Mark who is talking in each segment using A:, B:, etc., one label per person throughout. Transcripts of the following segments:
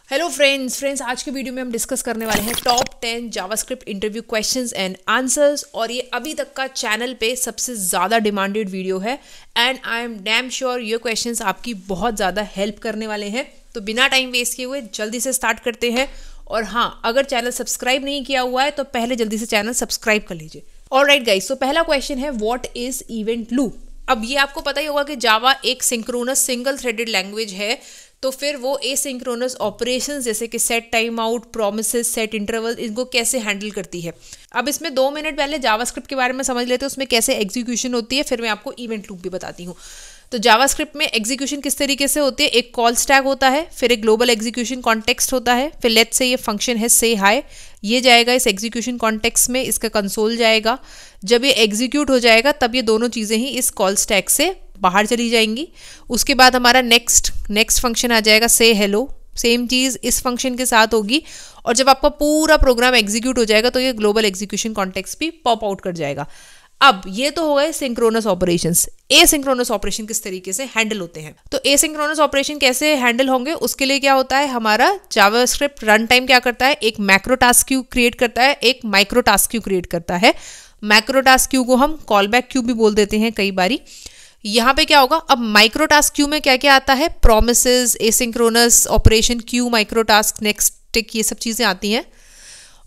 A: Hello friends आज के video में हम डिस्कस करने वाले हैं top 10 JavaScript interview questions and answers. और ये अभी तक का चैनल पे सबसे ज़्यादा डिमांडेड वीडियो है and I am damn sure ये क्वेश्चंस आपकी बहुत ज़्यादा हेल्प करने वाले हैं। तो बिना टाइम वेस्ट किए हुए जल्दी से स्टार्ट करते हैं। और हाँ, अगर चैनल सब्सक्राइब नहीं किया हुआ है तो पहले जल्दी से चैनल सब्सक्राइब कर लीजिए। ऑलराइट गाइस, तो पहला क्वेश्चन है व्हाट इज इवेंट लूप। अब ये आपको पता ही होगा कि जावा एक सिंक्रोनस सिंगल थ्रेडेड लैंग्वेज है, तो फिर वो एसिंक्रोनस ऑपरेशंस जैसे कि set time out, promises, set interval, इनको कैसे हैंडल करती है। अब इसमें 2 मिनट पहले जावास्क्रिप्ट के बारे में समझ लेते हैं, उसमें कैसे एग्जीक्यूशन होती है, फिर मैं आपको इवेंट लूप भी बताती हूँ। तो जावास्क्रिप्ट में एग्जीक्यूशन किस तरीके से होती है, एक कॉल स्टैक होता है, फिर एक ग्लोबल एग्जीक्यूशन कॉन्टेक्स्ट होता है, फिर लेट्स से ये फंक्शन है से हाई, ये जाएगा इस एग्जीक्यूशन कॉन्टेक्स्ट में, इसका कंसोल जाएगा। जब ये एग्जीक्यूट हो जाएगा तब ये दोनों चीज़ें ही इस कॉल स्टैक से बाहर चली जाएंगी। उसके बाद हमारा नेक्स्ट फंक्शन आ जाएगा से हेलो, सेम चीज़ इस फंक्शन के साथ होगी। और जब आपका पूरा प्रोग्राम एग्जीक्यूट हो जाएगा तो ये ग्लोबल एग्जीक्यूशन कॉन्टेक्स्ट भी पॉप आउट कर जाएगा। अब ये तो हो गए सिंक्रोनस ऑपरेशंस। एसिंक्रोनस ऑपरेशन किस तरीके से हैंडल होते हैं, तो एसिंक्रोनस ऑपरेशन कैसे हैंडल होंगे, उसके लिए क्या होता है, हमारा जावास्क्रिप्ट रन टाइम क्या करता है, एक मैक्रो टास्क क्यू क्रिएट करता है, एक माइक्रो टास्क क्यू क्रिएट करता है। मैक्रो टास्क क्यू को हम कॉल बैक क्यू भी बोल देते हैं कई बारी। यहाँ पे क्या होगा, अब माइक्रो टास्क क्यू में क्या क्या आता है, promises, asynchronous operation Q, micro task, next tick, ये सब चीज़ें आती हैं।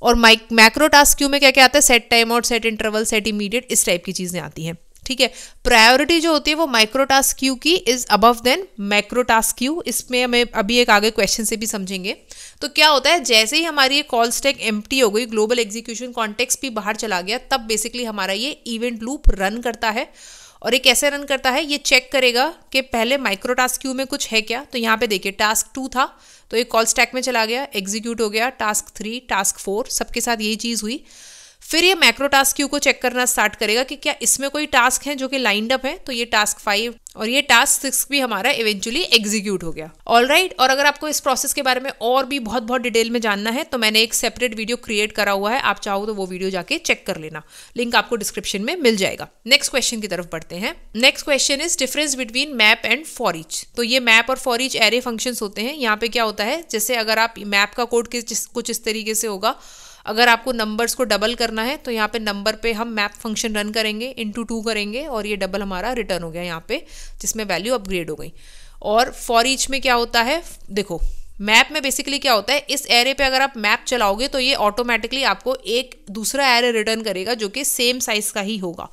A: और मैक्रो टास्क क्यू में क्या क्या आता है, set time out, set interval, set immediate, इस टाइप की चीज़ें आती हैं। ठीक है, प्रायोरिटी जो होती है वो माइक्रो टास्क क्यू की is above than macro task queue. इसमें हमें अभी एक आगे क्वेश्चन से भी समझेंगे। तो क्या होता है, जैसे ही हमारी ये कॉल स्टैक एम्प्टी हो गई, ग्लोबल एग्जीक्यूशन कॉन्टेक्स्ट भी बाहर चला गया, तब बेसिकली हमारा ये इवेंट लूप रन करता है। और ये कैसे रन करता है, ये चेक करेगा कि पहले माइक्रो टास्क क्यू में कुछ है क्या। तो यहाँ पे देखिए टास्क 2 था तो ये कॉल स्टैक में चला गया, एग्जीक्यूट हो गया, टास्क 3, टास्क 4, सबके साथ यही चीज़ हुई। फिर ये मैक्रो टास्क क्यू को चेक करना स्टार्ट करेगा कि क्या इसमें कोई टास्क है जो कि लाइंड अप है, तो ये टास्क 5 और ये टास्क 6 भी हमारा इवेंचुअली एग्जीक्यूट हो गया। ऑलराइट, और अगर आपको इस प्रोसेस के बारे में और भी बहुत डिटेल में जानना है तो मैंने एक सेपरेट वीडियो क्रिएट करा हुआ है, आप चाहो तो वो वीडियो जाके चेक कर लेना, लिंक आपको डिस्क्रिप्शन में मिल जाएगा। नेक्स्ट क्वेश्चन की तरफ बढ़ते हैं। Next question is difference between map and for each. तो ये मैप और फॉर ईच एरे फंक्शंस होते हैं। यहाँ पे क्या होता है, जैसे अगर आप मैप का कोड कुछ इस तरीके से होगा, अगर आपको नंबर्स को डबल करना है तो यहाँ पे नंबर पे हम मैप फंक्शन रन करेंगे, इंटू 2 करेंगे और ये डबल हमारा रिटर्न हो गया यहाँ पे, जिसमें वैल्यू अपग्रेड हो गई। और फॉर ईच में क्या होता है, देखो मैप में बेसिकली क्या होता है, इस एरे पे अगर आप मैप चलाओगे तो ये ऑटोमेटिकली आपको एक दूसरा एरे रिटर्न करेगा जो कि सेम साइज का ही होगा।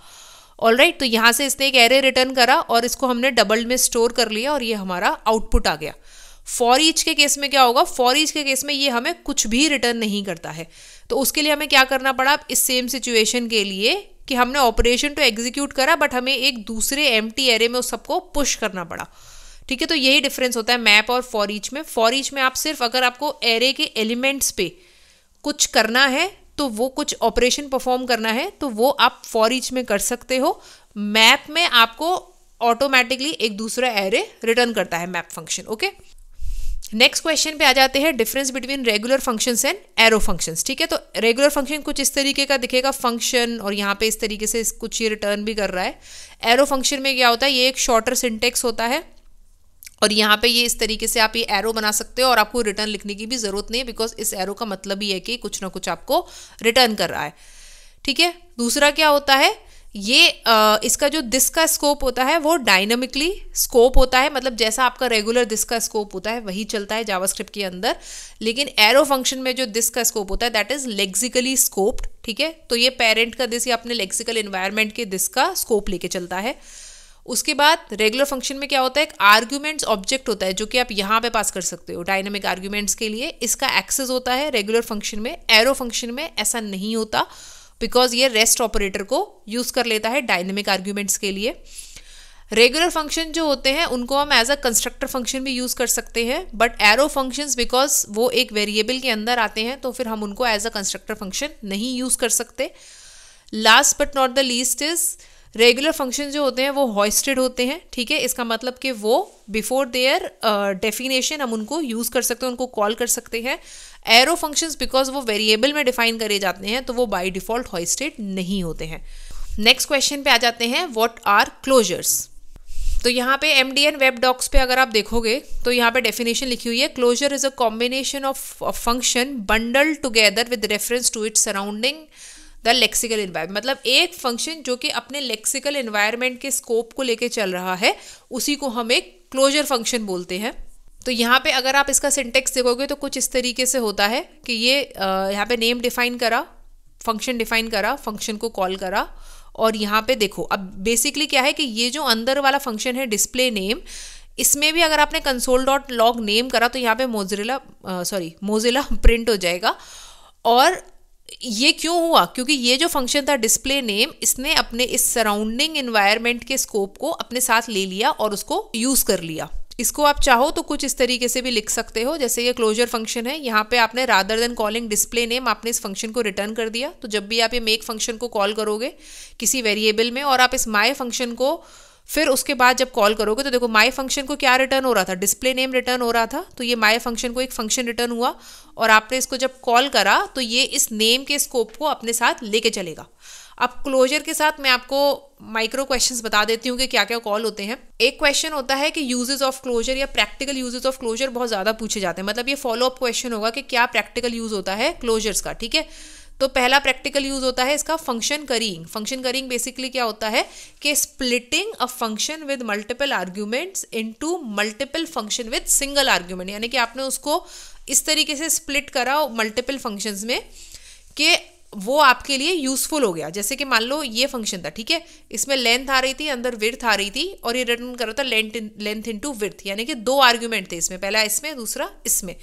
A: ऑलराइट, तो यहाँ से इसने एक एरे रिटर्न करा और इसको हमने डबल में स्टोर कर लिया और ये हमारा आउटपुट आ गया। फॉर ईच के केस में क्या होगा, फॉर ईच के केस में ये हमें कुछ भी रिटर्न नहीं करता है। तो उसके लिए हमें क्या करना पड़ा, इस सेम सिचुएशन के लिए कि हमने ऑपरेशन तो एग्जीक्यूट करा बट हमें एक दूसरे एम्प्टी एरे में उस सबको पुश करना पड़ा। ठीक है, तो यही डिफरेंस होता है मैप और फॉर ईच में। फॉर ईच में आप सिर्फ अगर आपको एरे के एलिमेंट्स पे कुछ करना है तो वो कुछ ऑपरेशन परफॉर्म करना है तो वो आप फॉर ईच में कर सकते हो। मैप में आपको ऑटोमेटिकली एक दूसरा एरे रिटर्न करता है map function. Okay, next question पे आ जाते हैं, difference between regular functions and arrow functions. ठीक है, तो रेगुलर फंक्शन कुछ इस तरीके का दिखेगा फंक्शन, और यहाँ पे इस तरीके से कुछ ये रिटर्न भी कर रहा है। एरो फंक्शन में क्या होता है, ये एक शॉर्टर सिंटेक्स होता है और यहाँ पे ये इस तरीके से आप ये एरो बना सकते हो और आपको रिटर्न लिखने की भी जरूरत नहीं है, बिकॉज इस एरो का मतलब ही है कि कुछ ना कुछ आपको रिटर्न कर रहा है। ठीक है, दूसरा क्या होता है, ये इसका जो दिस का स्कोप होता है वो डायनामिकली स्कोप होता है, मतलब जैसा आपका रेगुलर दिस का स्कोप होता है वही चलता है जावास्क्रिप्ट के अंदर। लेकिन एरो फंक्शन में जो दिस का स्कोप होता है दैट इज लेक्सिकली स्कोप्ड। ठीक है, तो ये पेरेंट का दिस या अपने लेक्सिकल एनवायरनमेंट के दिस का स्कोप लेके चलता है। उसके बाद रेगुलर फंक्शन में क्या होता है, एक आर्ग्यूमेंट्स ऑब्जेक्ट होता है जो कि आप यहाँ पे पास कर सकते हो डायनामिक आर्ग्यूमेंट्स के लिए, इसका एक्सेस होता है रेगुलर फंक्शन में। एरो फंक्शन में ऐसा नहीं होता बिकॉज ये रेस्ट ऑपरेटर को यूज कर लेता है डायनेमिक आर्ग्यूमेंट्स के लिए। रेगुलर फंक्शन जो होते हैं उनको हम एज अ कंस्ट्रक्टर फंक्शन भी यूज कर सकते हैं, बट एरो फंक्शंस बिकॉज वो एक वेरिएबल के अंदर आते हैं तो फिर हम उनको एज अ कंस्ट्रक्टर फंक्शन नहीं यूज कर सकते। Last but not the least is regular function जो होते हैं वो हॉइस्टेड होते हैं। ठीक है, इसका मतलब कि वो बिफोर देयर डेफिनेशन हम उनको यूज कर सकते हैं, उनको कॉल कर सकते हैं। एरो फंक्शंस बिकॉज वो वेरिएबल में डिफाइन करे जाते हैं तो वो बाय डिफॉल्ट हॉइस्टेड नहीं होते हैं। नेक्स्ट क्वेश्चन पे आ जाते हैं, व्हाट आर क्लोजर्स। तो यहाँ पे MDN वेब डॉक्स पे अगर आप देखोगे तो यहाँ पे डेफिनेशन लिखी हुई है, closure is a combination of function bundled together with reference to its surrounding the lexical environment. मतलब एक फंक्शन जो कि अपने लेक्सिकल एनवायरमेंट के स्कोप को लेके चल रहा है, उसी को हम एक क्लोजर फंक्शन बोलते हैं। तो यहाँ पे अगर आप इसका सिंटेक्स देखोगे तो कुछ इस तरीके से होता है कि ये यहाँ पे नेम डिफाइन करा, फंक्शन डिफाइन करा, फंक्शन को कॉल करा, और यहाँ पे देखो अब बेसिकली क्या है कि ये जो अंदर वाला फंक्शन है डिस्प्ले नेम, इसमें भी अगर आपने console.log नेम करा तो यहाँ पे मोजिला प्रिंट हो जाएगा। और ये क्यों हुआ? क्योंकि ये जो फंक्शन था डिस्प्ले नेम, इसने अपने इस सराउंडिंग एनवायरनमेंट के स्कोप को अपने साथ ले लिया और उसको यूज कर लिया। इसको आप चाहो तो कुछ इस तरीके से भी लिख सकते हो, जैसे ये क्लोजर फंक्शन है, यहाँ पे आपने rather than calling display name आपने इस फंक्शन को रिटर्न कर दिया। तो जब भी आप ये मेक फंक्शन को कॉल करोगे किसी वेरिएबल में और आप इस माई फंक्शन को फिर उसके बाद जब कॉल करोगे तो देखो माई फंक्शन को क्या रिटर्न हो रहा था, डिस्प्ले नेम रिटर्न हो रहा था। तो ये माई फंक्शन को एक फंक्शन रिटर्न हुआ और आपने इसको जब कॉल करा तो ये इस नेम के स्कोप को अपने साथ लेके चलेगा। अब क्लोजर के साथ मैं आपको माइक्रो क्वेश्चंस बता देती हूँ कि क्या क्या कॉल होते हैं। एक क्वेश्चन होता है कि यूजेस ऑफ क्लोजर या प्रैक्टिकल यूजेस ऑफ क्लोजर बहुत ज़्यादा पूछे जाते हैं। मतलब ये फॉलो अप क्वेश्चन होगा कि क्या प्रैक्टिकल यूज होता है क्लोजर्स का, ठीक है। तो पहला प्रैक्टिकल यूज होता है इसका फंक्शन करिंग। फंक्शन करिंग बेसिकली क्या होता है कि splitting a function with multiple arguments into multiple function with single argument. यानी कि आपने उसको इस तरीके से स्प्लिट करा मल्टीपल फंक्शंस में कि वो आपके लिए यूजफुल हो गया। जैसे कि मान लो ये फंक्शन था, ठीक है, इसमें लेंथ आ रही थी, अंदर विड्थ आ रही थी और ये रिटर्न कर रहा था लेंथ इनटू विड्थ। यानी कि दो आर्ग्यूमेंट थे इसमें, पहला इसमें दूसरा इसमें।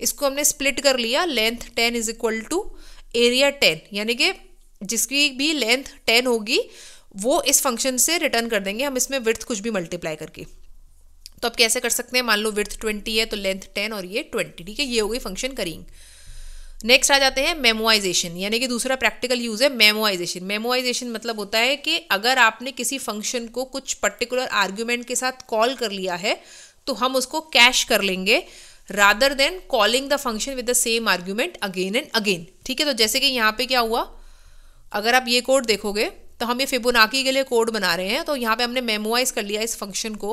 A: इसको हमने स्प्लिट कर लिया, length 10 is equal to area 10, यानी कि जिसकी भी लेंथ 10 होगी वो इस फंक्शन से रिटर्न कर देंगे हम इसमें विड्थ कुछ भी मल्टीप्लाई करके। तो अब कैसे कर सकते हैं, मान लो विड्थ 20 है तो लेंथ 10 और ये 20, ठीक है, ये हो गई फंक्शन करिंग। नेक्स्ट आ जाते हैं मेमोइजेशन, यानी कि दूसरा प्रैक्टिकल यूज है मेमोइजेशन। मेमोइजेशन मतलब होता है कि अगर आपने किसी फंक्शन को कुछ पर्टिकुलर आर्ग्यूमेंट के साथ कॉल कर लिया है तो हम उसको कैश कर लेंगे rather than calling the function with the same argument again and again, ठीक है। तो जैसे कि यहाँ पे क्या हुआ, अगर आप ये कोड देखोगे तो हम ये फिबोनाची के लिए कोड बना रहे हैं। तो यहाँ पे हमने मेमोइज कर लिया इस फंक्शन को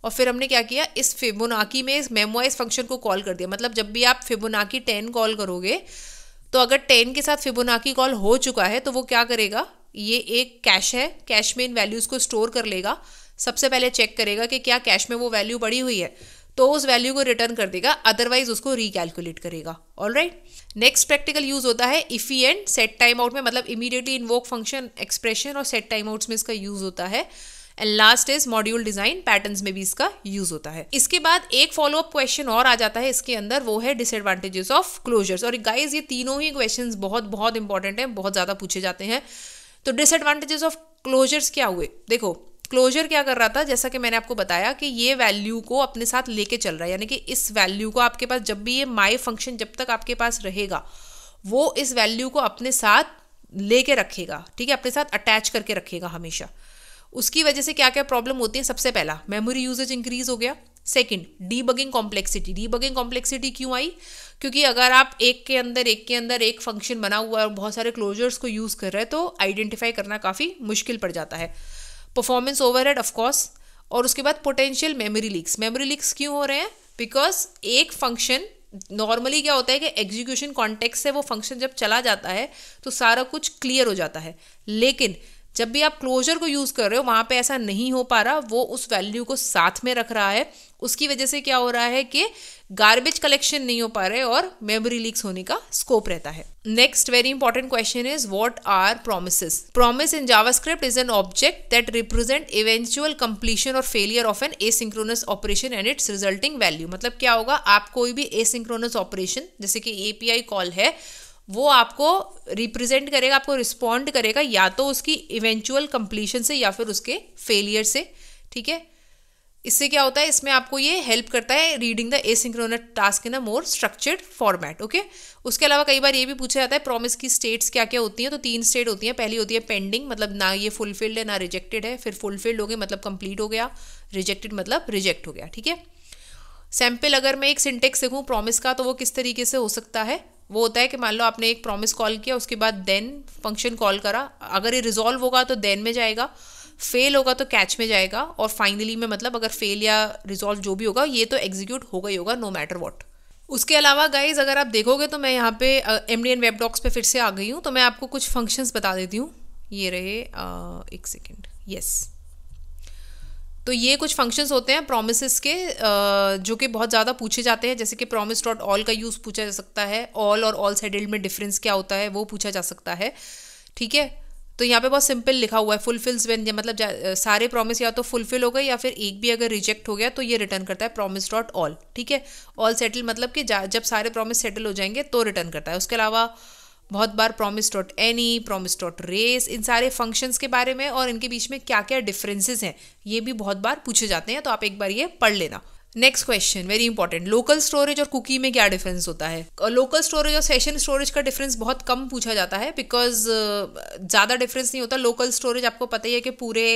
A: और फिर हमने क्या किया, इस फिबोनाची में इस मेमोइज फंक्शन को कॉल कर दिया। मतलब जब भी आप फिबोनाची 10 कॉल करोगे तो अगर 10 के साथ फिबोनाची कॉल हो चुका है तो वो क्या करेगा, ये एक कैश है, कैश में इन वैल्यूज को स्टोर कर लेगा। सबसे पहले चेक करेगा कि क्या कैश में वो वैल्यू पड़ी हुई है तो उस वैल्यू को रिटर्न कर देगा, अदरवाइज उसको रिकैलकुलेट करेगा। ऑलराइट, नेक्स्ट प्रैक्टिकल यूज होता है IIFE and set time out में, मतलब इमीडिएटली इन्वोक फंक्शन एक्सप्रेशन और सेट टाइम आउट्स में इसका यूज होता है। And last is module design patterns में भी इसका यूज होता है। इसके बाद एक फॉलो अप क्वेश्चन और आ जाता है इसके अंदर, वो है डिसएडवांटेजेस ऑफ क्लोजर्स। और गाइज ये तीनों ही क्वेश्चंस बहुत बहुत इंपॉर्टेंट हैं, बहुत ज्यादा पूछे जाते हैं। तो डिसएडवांटेजेस ऑफ क्लोजर्स क्या हुए, देखो क्लोजर क्या कर रहा था, जैसा कि मैंने आपको बताया कि ये वैल्यू को अपने साथ लेके चल रहा है। यानी कि इस वैल्यू को आपके पास जब भी ये माई फंक्शन जब तक आपके पास रहेगा वो इस वैल्यू को अपने साथ लेके रखेगा, ठीक है, अपने साथ अटैच करके रखेगा हमेशा। उसकी वजह से क्या क्या प्रॉब्लम होती है, सबसे पहला मेमोरी यूजेज इंक्रीज हो गया। Second, debugging complexity. Debugging complexity क्यों आई, क्योंकि अगर आप एक के अंदर एक फंक्शन बना हुआ है और बहुत सारे क्लोजर्स को यूज कर रहे हैं तो आइडेंटिफाई करना काफ़ी मुश्किल पड़ जाता है। परफॉर्मेंस ओवरहेड ऑफ कोर्स, और उसके बाद potential memory leaks. Memory leaks क्यों हो रहे हैं, बिकॉज एक फंक्शन नॉर्मली क्या होता है कि एग्जीक्यूशन कॉन्टेक्स्ट से वो फंक्शन जब चला जाता है तो सारा कुछ क्लियर हो जाता है, लेकिन जब भी आप क्लोजर को यूज कर रहे हो वहां पे ऐसा नहीं हो पा रहा, वो उस वैल्यू को साथ में रख रहा है। उसकी वजह से क्या हो रहा है कि गार्बेज कलेक्शन नहीं हो पा रहे और मेमोरी लीक्स होने का स्कोप रहता है। Next very important question is what are promises. Promise in JavaScript is an object that represent eventual completion और failure of an asynchronous operation and its resulting value. मतलब क्या होगा, आप कोई भी एसिंक्रोनस ऑपरेशन जैसे कि एपीआई कॉल है वो आपको रिप्रेजेंट करेगा, आपको रिस्पॉन्ड करेगा या तो उसकी इवेंचुअल कंप्लीशन से या फिर उसके फेलियर से, ठीक है। इससे क्या होता है, इसमें आपको ये हेल्प करता है reading the asynchronous task in a more structured format, okay. उसके अलावा कई बार ये भी पूछा जाता है प्रॉमिस की स्टेट्स क्या क्या होती हैं। तो 3 स्टेट होती हैं। पहली होती है पेंडिंग, मतलब ना ये फुलफिल्ड है ना रिजेक्टेड है। फिर फुलफिल्ड हो गया मतलब कंप्लीट हो गया, रिजेक्टेड मतलब रिजेक्ट हो गया, ठीक है। सैम्पल अगर मैं एक सिंटेक्स देखूँ प्रॉमिस का तो वो किस तरीके से हो सकता है, वो होता है कि मान लो आपने एक प्रॉमिस कॉल किया, उसके बाद देन फंक्शन कॉल करा, अगर ये रिजॉल्व होगा तो देन में जाएगा, फेल होगा तो कैच में जाएगा, और फाइनली में मतलब अगर फेल या रिजॉल्व जो भी होगा ये तो एग्जीक्यूट होगा ही होगा नो मैटर व्हाट। उसके अलावा गाइज अगर आप देखोगे तो मैं यहाँ पे MDN वेब डॉक्स पे फिर से आ गई हूँ, तो मैं आपको कुछ फंक्शंस बता देती हूँ। ये रहे एक सेकेंड, यस। तो ये कुछ फंक्शंस होते हैं प्रोमिसेस के जो कि बहुत ज़्यादा पूछे जाते हैं, जैसे कि promise डॉट ऑल का यूज़ पूछा जा सकता है, ऑल और ऑल सेटल्ड में डिफरेंस क्या होता है वो पूछा जा सकता है, ठीक है। तो यहाँ पे बहुत सिंपल लिखा हुआ है, फुलफिल्स व्हेन, मतलब सारे प्रॉमिस या तो फुलफिल हो गए या फिर एक भी अगर रिजेक्ट हो गया तो ये रिटर्न करता है प्रॉमिस डॉट ऑल, ठीक है। ऑल सेटल मतलब कि जब सारे प्रॉमिस सेटल हो जाएंगे तो रिटर्न करता है। उसके अलावा बहुत बार promise dot any, promise dot race, इन सारे फंक्शंस के बारे में और इनके बीच में क्या क्या डिफरेंसेस हैं ये भी बहुत बार पूछे जाते हैं, तो आप एक बार ये पढ़ लेना। Next question very important, local storage और कुकी में क्या डिफरेंस होता है। लोकल स्टोरेज और सेशन स्टोरेज का डिफरेंस बहुत कम पूछा जाता है, बिकॉज ज़्यादा डिफरेंस नहीं होता। लोकल स्टोरेज आपको पता ही है कि पूरे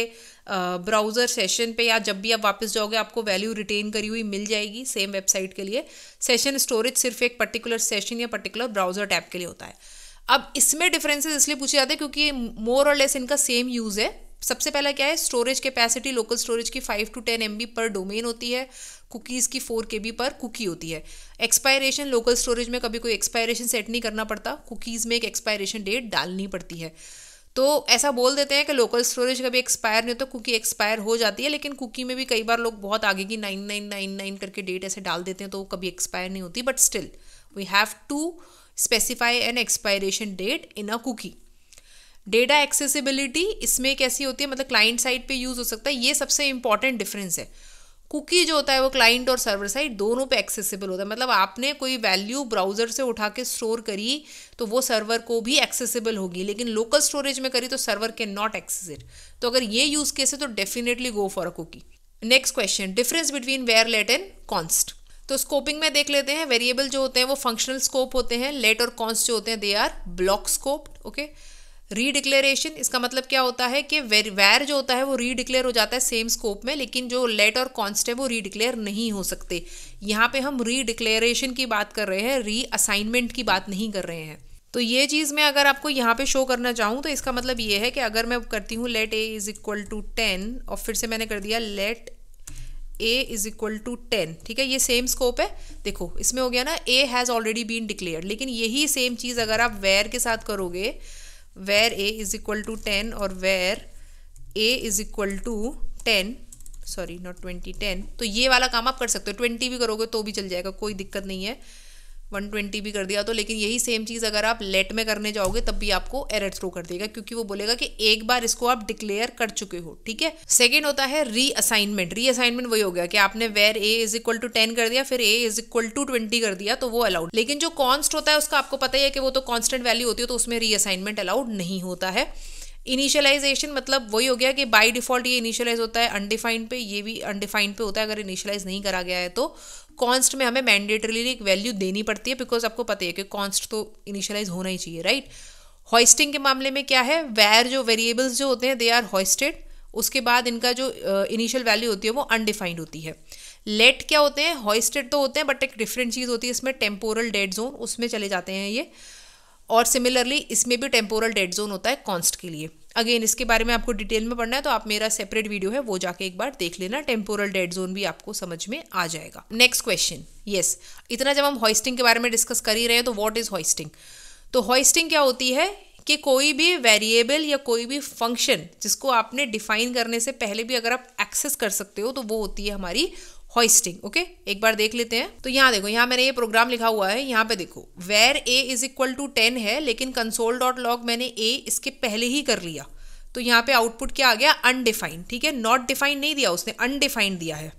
A: ब्राउज़र सेशन पे या जब भी आप वापस जाओगे आपको वैल्यू रिटेन करी हुई मिल जाएगी सेम वेबसाइट के लिए। सेशन स्टोरेज सिर्फ एक पर्टिकुलर सेशन या पर्टिकुलर ब्राउज़र टैब के लिए होता है। अब इसमें डिफरेंसेस इसलिए पूछे जाते हैं क्योंकि मोर और लेस इनका सेम यूज़ है। सबसे पहला क्या है, स्टोरेज कैपेसिटी लोकल स्टोरेज की 5 to 10 MB पर डोमेन होती है, कुकीज़ की 4 KB पर कुकी होती है। एक्सपायरेशन, लोकल स्टोरेज में कभी कोई एक्सपायरेशन सेट नहीं करना पड़ता, कुकीज़ में एक एक्सपायरेशन डेट डालनी पड़ती है। तो ऐसा बोल देते हैं कि लोकल स्टोरेज कभी एक्सपायर नहीं होता, कुकी एक्सपायर हो जाती है, लेकिन कुकी में भी कई बार लोग बहुत आगे की 9999 करके डेट ऐसे डाल देते हैं तो कभी एक्सपायर नहीं होती, but still we have to specify an expiration date in a cookie. Data accessibility इसमें कैसी होती है, मतलब क्लाइंट साइड पे यूज़ हो सकता है, ये सबसे इंपॉर्टेंट डिफरेंस है। कुकी जो होता है वो क्लाइंट और सर्वर साइड दोनों पे एक्सेसिबल होता है, मतलब आपने कोई वैल्यू ब्राउज़र से उठा के स्टोर करी तो वो सर्वर को भी एक्सेसिबल होगी, लेकिन लोकल स्टोरेज में करी तो server can not access it. तो अगर ये यूज़ केस है तो definitely go for a cookie. Next question, difference between var, let and const. तो स्कोपिंग में देख लेते हैं, वेरिएबल जो होते हैं वो फंक्शनल स्कोप होते हैं, लेट और कॉन्स्ट जो होते हैं they are block scoped, okay. Redeclaration, इसका मतलब क्या होता है कि वेर जो होता है वो रीडिक्लेयर हो जाता है सेम स्कोप में, लेकिन जो लेट और कॉन्स्ट है वो रीडिक्लेयर नहीं हो सकते। यहाँ पे हम रीडिक्लेरेशन की बात कर रहे हैं, री असाइनमेंट की बात नहीं कर रहे हैं। तो ये चीज़ मैं अगर आपको यहाँ पे शो करना चाहूँ तो इसका मतलब ये है कि अगर मैं करती हूँ let A is equal to 10 और फिर से मैंने कर दिया let A is equal to 10, ठीक है, ये सेम स्कोप है। देखो इसमें हो गया ना, A has already been declared, लेकिन यही सेम चीज़ अगर आप वेर के साथ करोगे, var A is equal to 10 और var A is equal to 10, sorry not 20, 10, तो ये वाला काम आप कर सकते हो। 20 भी करोगे तो भी चल जाएगा, कोई दिक्कत नहीं है। 120 भी कर दिया तो, लेकिन यही सेम चीज़ अगर आप लेट में करने जाओगे तब भी आपको एरर थ्रो कर देगा, क्योंकि वो बोलेगा कि एक बार इसको आप डिक्लेयर कर चुके हो, ठीक है। सेकेंड होता है री असाइनमेंट। री असाइनमेंट वही हो गया कि आपने var A is equal to 10 कर दिया, फिर ए इज इक्वल टू 20 कर दिया, तो वो अलाउड। लेकिन जो कॉन्स्ट होता है उसका आपको पता ही है कि वो तो कॉन्स्टेंट वैल्यू होती है, तो उसमें री असाइनमेंट अलाउड नहीं होता है। इनिशियलाइजेशन मतलब वही हो गया कि बाय डिफॉल्ट ये इनिशियलाइज होता है अनडिफाइंड पे, ये भी अनडिफाइंड पे होता है अगर इनिशियलाइज नहीं करा गया है तो। कॉन्स्ट में हमें मैंडेटरीली एक वैल्यू देनी पड़ती है, बिकॉज आपको पता है कि कॉन्स्ट तो इनिशियलाइज होना ही चाहिए, राइट। हॉइस्टिंग के मामले में क्या है, वेर जो वेरिएबल्स जो होते हैं दे आर हॉइस्टेड, उसके बाद इनका जो इनिशियल वैल्यू होती है वो अनडिफाइंड होती है। लेट क्या होते हैं, हॉइस्टेड तो होते हैं बट एक डिफरेंट चीज़ होती है इसमें, टेम्पोरल डेड जोन, उसमें चले जाते हैं ये। और सिमिलरली इसमें भी टेम्पोरल डेड जोन होता है कॉन्स्ट के लिए। अगेन इसके बारे में आपको डिटेल में पढ़ना है तो आप मेरा सेपरेट वीडियो है वो जाके एक बार देख लेना, टेम्पोरल डेड जोन भी आपको समझ में आ जाएगा। नेक्स्ट क्वेश्चन, यस, इतना जब हम हॉइस्टिंग के बारे में डिस्कस कर ही रहे हैं तो व्हाट इज हॉइस्टिंग। तो हॉइस्टिंग क्या होती है कि कोई भी वेरिएबल या कोई भी फंक्शन जिसको आपने डिफाइन करने से पहले भी अगर आप एक्सेस कर सकते हो तो वो होती है हमारी हॉइस्टिंग, ओके। एक बार देख लेते हैं। तो यहाँ देखो, यहाँ मैंने ये प्रोग्राम लिखा हुआ है, यहाँ पे देखो where A is equal to 10 है, लेकिन कंसोल डॉट लॉग मैंने ए इसके पहले ही कर लिया, तो यहाँ पे आउटपुट क्या आ गया, अनडिफाइंड, ठीक है। नॉट डिफाइंड नहीं दिया उसने, अनडिफाइंड दिया है।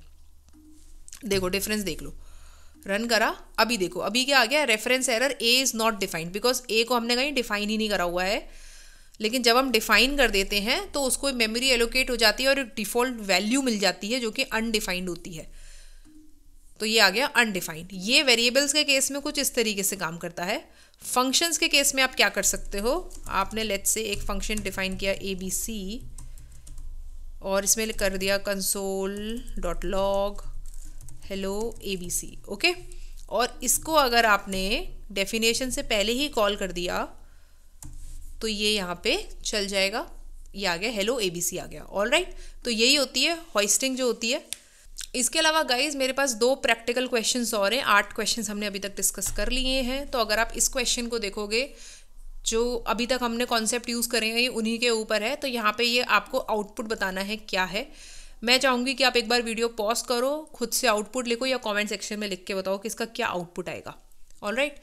A: देखो डिफरेंस देख लो, रन करा, अभी देखो अभी क्या आ गया, reference error, a is not defined, because a को हमने कहीं डिफाइन ही नहीं करा हुआ है। लेकिन जब हम डिफाइन कर देते हैं तो उसको मेमोरी एलोकेट हो जाती है और एक डिफॉल्ट वैल्यू मिल जाती है जो कि अनडिफाइंड होती है, तो ये आ गया अनडिफाइंड। ये वेरिएबल्स के केस में कुछ इस तरीके से काम करता है। फंक्शंस के केस में आप क्या कर सकते हो, आपने लेट्स से एक फंक्शन डिफाइन किया ABC और इसमें कर दिया console dot log hello ABC, okay. और इसको अगर आपने डेफिनेशन से पहले ही कॉल कर दिया तो ये यहाँ पे चल जाएगा, ये आ गया हेलो ABC आ गया। ऑल राइट, तो यही होती है होइस्टिंग जो होती है। इसके अलावा गाइज मेरे पास 2 प्रैक्टिकल क्वेश्चंस और हैं। 8 क्वेश्चंस हमने अभी तक डिस्कस कर लिए हैं। तो अगर आप इस क्वेश्चन को देखोगे, जो अभी तक हमने कॉन्सेप्ट यूज़ करे हैं ये उन्हीं के ऊपर है। तो यहाँ पे ये आपको आउटपुट बताना है क्या है। मैं चाहूँगी कि आप एक बार वीडियो पॉज करो, खुद से आउटपुट लिखो या कमेंट सेक्शन में लिख के बताओ कि इसका क्या आउटपुट आएगा। ऑल राइट,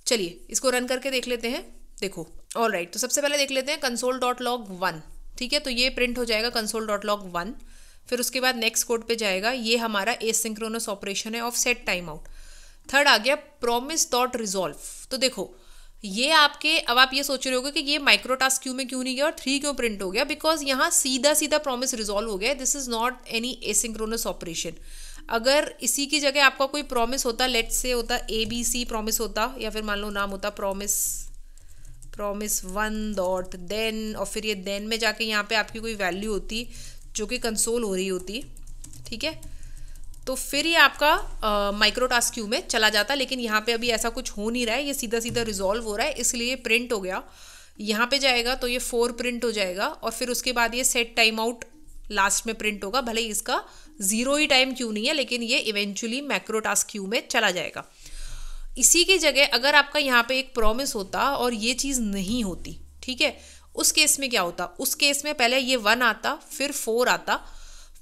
A: चलिए इसको रन करके देख लेते हैं। देखो, ऑल राइट, तो सबसे पहले देख लेते हैं console.log1। ठीक है, तो ये प्रिंट हो जाएगा console.log1। फिर उसके बाद नेक्स्ट कोड पे जाएगा, ये हमारा एसिंक्रोनस ऑपरेशन है of set time out. Third आ गया promise.resolve। तो देखो ये आपके, अब आप ये सोच रहे होगे कि ये माइक्रो टास्क क्यू में क्यों नहीं गया और 3 क्यों प्रिंट हो गया, बिकॉज यहाँ सीधा सीधा प्रॉमिस रिजॉल्व हो गया। This is not any asynchronous operation. अगर इसी की जगह आपका कोई प्रॉमिस होता, लेट्स से होता ABC प्रॉमिस होता, या फिर मान लो नाम होता प्रॉमिस 1 डॉट देन, और फिर ये देन में जाके यहाँ पे आपकी कोई वैल्यू होती जो कि कंसोल हो रही होती, ठीक है, तो फिर ये आपका माइक्रो टास्क क्यू में चला जाता। लेकिन यहाँ पे अभी ऐसा कुछ हो नहीं रहा है, ये सीधा सीधा रिजॉल्व हो रहा है, इसलिए प्रिंट हो गया। यहाँ पे जाएगा तो ये 4 प्रिंट हो जाएगा, और फिर उसके बाद ये सेट टाइम आउट लास्ट में प्रिंट होगा। भले ही इसका 0 ही टाइम क्यू नहीं है, लेकिन ये इवेंचुअली मैक्रो टास्क क्यू में चला जाएगा। इसी की जगह अगर आपका यहाँ पे एक प्रॉमिस होता और ये चीज़ नहीं होती, ठीक है, उस केस में क्या होता, उस केस में पहले ये 1 आता, फिर 4 आता,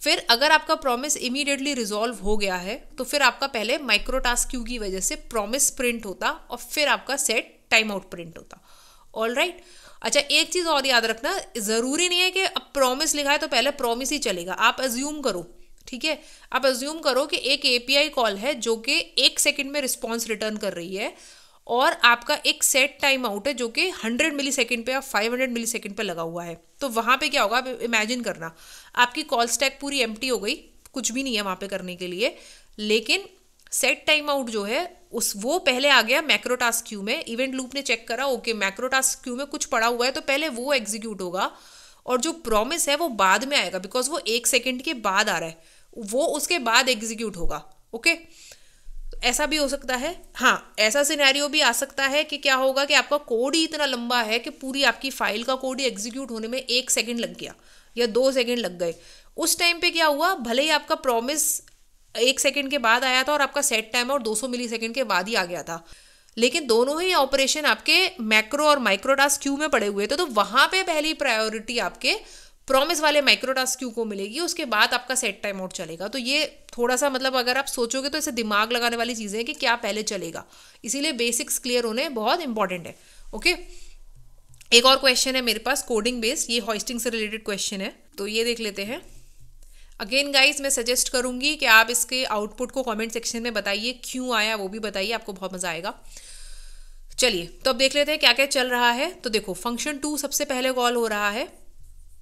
A: फिर अगर आपका प्रॉमिस इमीडिएटली रिजॉल्व हो गया है तो फिर आपका पहले माइक्रो टास्क क्यू की वजह से प्रॉमिस प्रिंट होता और फिर आपका सेट टाइम आउट प्रिंट होता। ऑल राइट, अच्छा एक चीज़ और याद रखना, ज़रूरी नहीं है कि अब प्रॉमिस लिखा है तो पहले प्रॉमिस ही चलेगा। आप अज्यूम करो, ठीक है, आप अज्यूम करो कि एक API कॉल है जो कि 1 सेकेंड में रिस्पॉन्स रिटर्न कर रही है, और आपका एक सेट टाइम आउट है जो कि 100 मिली सेकेंड पे या 500 मिली सेकेंड पे लगा हुआ है। तो वहाँ पे क्या होगा, आप इमेजिन करना, आपकी कॉल स्टैक पूरी एम्प्टी हो गई, कुछ भी नहीं है वहाँ पे करने के लिए, लेकिन सेट टाइम आउट जो है वो पहले आ गया मैक्रो टास्क क्यू में। इवेंट लूप ने चेक करा, ओके मैक्रो टास्क क्यू में कुछ पड़ा हुआ है, तो पहले वो एग्जीक्यूट होगा, और जो प्रॉमिस है वो बाद में आएगा, बिकॉज वो 1 सेकेंड के बाद आ रहा है, वो उसके बाद एग्जीक्यूट होगा। ओके, ऐसा भी हो सकता है। हाँ, ऐसा सिनेरियो भी आ सकता है कि क्या होगा कि आपका कोड ही इतना लंबा है कि पूरी आपकी फाइल का कोड ही एग्जीक्यूट होने में 1 सेकेंड लग गया या 2 सेकेंड लग गए। उस टाइम पे क्या हुआ, भले ही आपका प्रॉमिस 1 सेकेंड के बाद आया था और आपका सेट टाइम आउट 200 मिली सेकेंड के बाद ही आ गया था, लेकिन दोनों ही ऑपरेशन आपके मैक्रो और माइक्रो टास्क क्यू में पड़े हुए थे, तो वहाँ पे पहली प्रायोरिटी आपके प्रॉमिस वाले माइक्रो टास्क क्यू को मिलेगी, उसके बाद आपका सेट टाइम आउट चलेगा। तो ये थोड़ा सा मतलब अगर आप सोचोगे तो इसे दिमाग लगाने वाली चीज़ें हैं कि क्या पहले चलेगा, इसीलिए बेसिक्स क्लियर होने बहुत इंपॉर्टेंट है। ओके, एक और क्वेश्चन है मेरे पास कोडिंग बेस्ड, ये होस्टिंग से रिलेटेड क्वेश्चन है, तो ये देख लेते हैं। अगेन गाइज मैं सजेस्ट करूंगी कि आप इसके आउटपुट को कमेंट सेक्शन में बताइए, क्यों आया वो भी बताइए, आपको बहुत मजा आएगा। चलिए तो अब देख लेते हैं क्या क्या चल रहा है। तो देखो फंक्शन 2 सबसे पहले कॉल हो रहा है,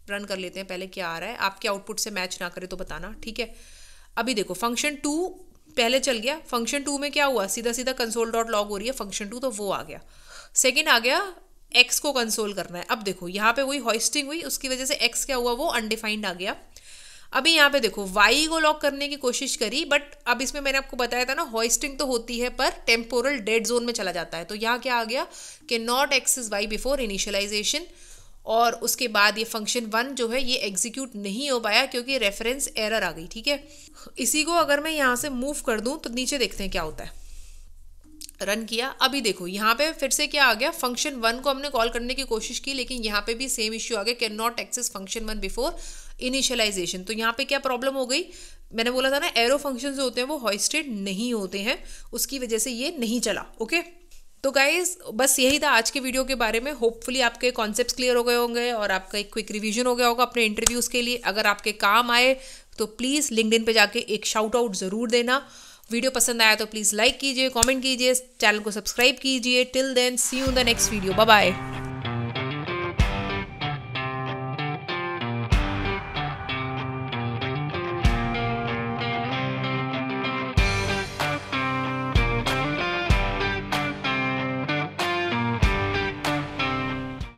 A: रन कर लेते हैं पहले क्या आ रहा है, आपके आउटपुट से मैच ना करे तो बताना, ठीक है। अभी देखो फंक्शन 2 पहले चल गया, फंक्शन 2 में क्या हुआ, सीधा सीधा console.log हो रही है फंक्शन 2, तो वो आ गया। सेकंड आ गया x को कंसोल करना है। अब देखो यहाँ पे वही होस्टिंग हुई, उसकी वजह से x क्या हुआ, वो अनडिफाइंड आ गया। अभी यहाँ पे देखो y को लॉक करने की कोशिश करी, बट अब इसमें मैंने आपको बताया था ना, होस्टिंग तो होती है पर टेम्पोरल डेड जोन में चला जाता है। तो यहाँ क्या आ गया कि not x is y before initialization, और उसके बाद ये फंक्शन 1 जो है ये एग्जीक्यूट नहीं हो पाया क्योंकि रेफरेंस एरर आ गई, ठीक है। इसी को अगर मैं यहाँ से मूव कर दूँ तो नीचे देखते हैं क्या होता है। रन किया, अभी देखो यहाँ पे फिर से क्या आ गया, फंक्शन 1 को हमने कॉल करने की कोशिश की, लेकिन यहाँ पे भी सेम इश्यू आ गया, can not access function 1 before initialization. तो यहाँ पे क्या प्रॉब्लम हो गई, मैंने बोला था ना एरो फंक्शन जो होते हैं वो होस्टेड नहीं होते हैं, उसकी वजह से ये नहीं चला। ओके, तो गाइज बस यही था आज के वीडियो के बारे में। होपफुली आपके कॉन्सेप्ट्स क्लियर हो गए होंगे और आपका एक क्विक रिवीजन हो गया होगा अपने इंटरव्यूज़ के लिए। अगर आपके काम आए तो प्लीज़ लिंक्डइन पे जाके एक शाउट आउट ज़रूर देना। वीडियो पसंद आया तो प्लीज़ लाइक कीजिए, कमेंट कीजिए, चैनल को सब्सक्राइब कीजिए। Till then see you in the next video, bye bye.